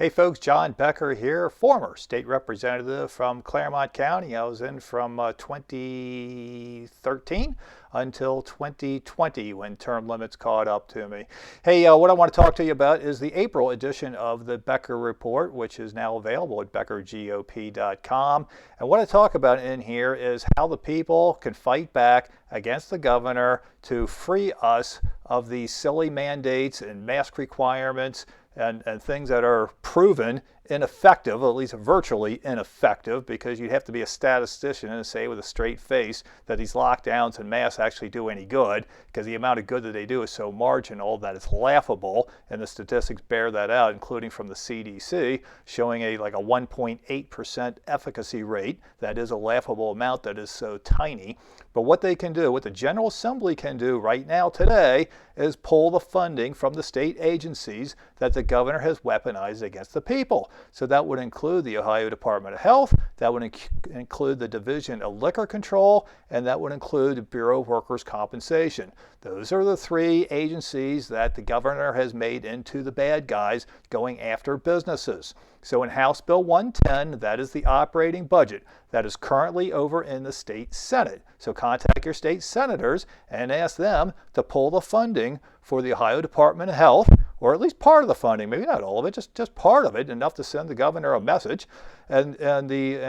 Hey folks, John Becker here, former state representative from Claremont County. I was in from 2013 until 2020 when term limits caught up to me. Hey, what I want to talk to you about is the April edition of the Becker Report, which is now available at beckergop.com. And what I talk about in here is how the people can fight back against the governor to free us of these silly mandates and mask requirements and things that are proven ineffective, at least virtually ineffective, because you'd have to be a statistician and say with a straight face that these lockdowns and masks actually do any good, because the amount of good that they do is so marginal that it's laughable, and the statistics bear that out, including from the CDC, showing a 1.8% efficacy rate. That is a laughable amount that is so tiny. But what they can do, what the General Assembly can do right now today, is pull the funding from the state agencies that the governor has weaponized against the people. So that would include the Ohio Department of Health, that would include the Division of Liquor Control, and that would include the Bureau of Workers' Compensation. Those are the three agencies that the governor has made into the bad guys going after businesses. So in House Bill 110, that is the operating budget that is currently over in the state Senate. So contact your state senators and ask them to pull the funding for the Ohio Department of Health, or at least part of the funding, maybe not all of it, just part of it, enough to send the governor a message, and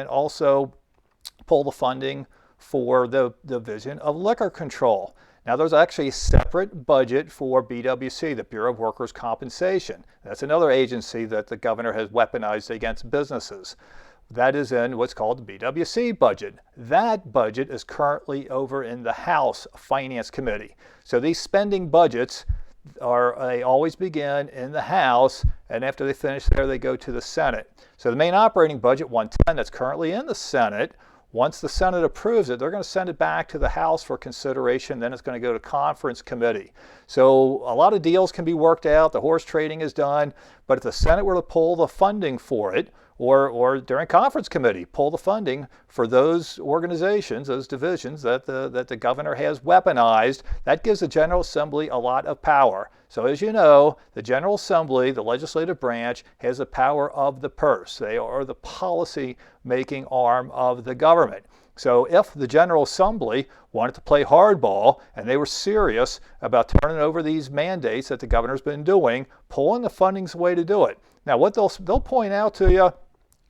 also pull the funding for the Division of Liquor Control. Now, there's actually a separate budget for BWC, the Bureau of Workers' Compensation. That's another agency that the governor has weaponized against businesses. That is in what's called the BWC budget. That budget is currently over in the House Finance Committee. So these spending budgets they always begin in the House, and after they finish there, they go to the Senate. So the main operating budget, 110, that's currently in the Senate. Once the Senate approves it, they're going to send it back to the House for consideration. Then it's going to go to conference committee. So a lot of deals can be worked out. The horse trading is done. But if the Senate were to pull the funding for it, or during conference committee, pull the funding for those organizations, those divisions that the governor has weaponized, that gives the General Assembly a lot of power. So as you know, the General Assembly, the legislative branch, has the power of the purse. They are the policy-making arm of the government. So if the General Assembly wanted to play hardball and they were serious about turning over these mandates that the governor's been doing, pulling the funding's the way to do it. Now, what they'll point out to you,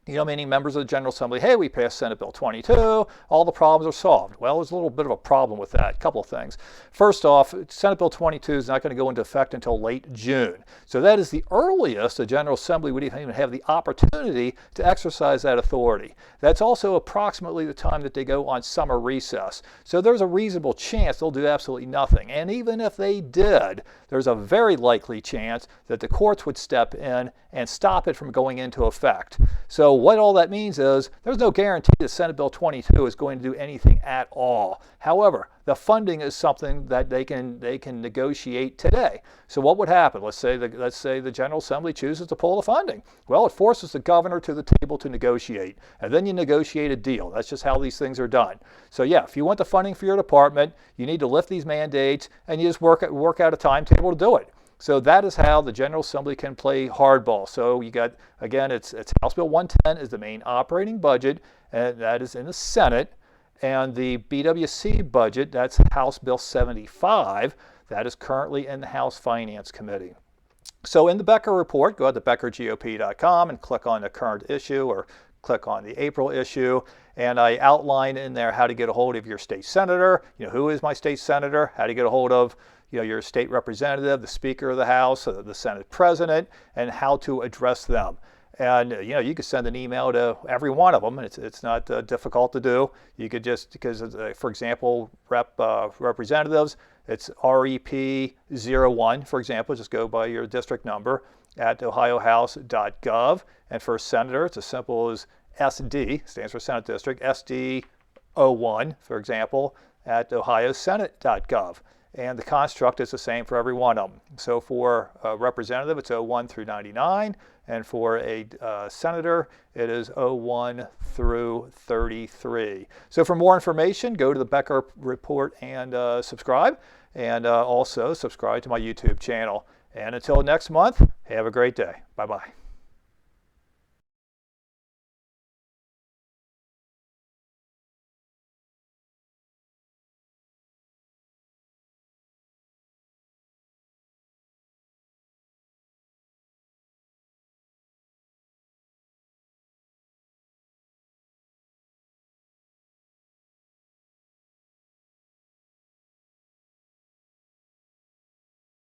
many members of the General Assembly, hey, we passed Senate Bill 22, all the problems are solved. Well, there's a little bit of a problem with that, a couple of things. First off, Senate Bill 22 is not going to go into effect until late June. So that is the earliest the General Assembly would even have the opportunity to exercise that authority. That's also approximately the time that they go on summer recess. So there's a reasonable chance they'll do absolutely nothing. And even if they did, there's a very likely chance that the courts would step in and stop it from going into effect. So what all that means is there's no guarantee that Senate Bill 22 is going to do anything at all. However, the funding is something that they can negotiate today. So what would happen? Let's say the General Assembly chooses to pull the funding. Well, it forces the governor to the table to negotiate, and then you negotiate a deal. That's just how these things are done. So yeah, if you want the funding for your department, you need to lift these mandates, and you just work out a timetable to do it. So that is how the General Assembly can play hardball. So you got, again, it's House Bill 110 is the main operating budget, and that is in the Senate. And the BWC budget, that's House Bill 75, that is currently in the House Finance Committee. So in the Becker Report, go to beckergop.com and click on the current issue or click on the April issue. And I outline in there how to get a hold of your state senator. Who is my state senator? How to get a hold of your state representative, the Speaker of the House, the Senate President, and how to address them. And you could send an email to every one of them. It's not difficult to do. You could just, because for example, representatives, it's REP01, for example, just go by your district number at ohiohouse.gov. And for a senator, it's as simple as SD, stands for Senate District, SD01, for example, at ohiosenate.gov. And the construct is the same for every one of them. So for a representative, it's 01 through 99. And for a senator, it is 01 through 33. So for more information, go to the Becker Report and subscribe. And also subscribe to my YouTube channel. And until next month, have a great day. Bye-bye.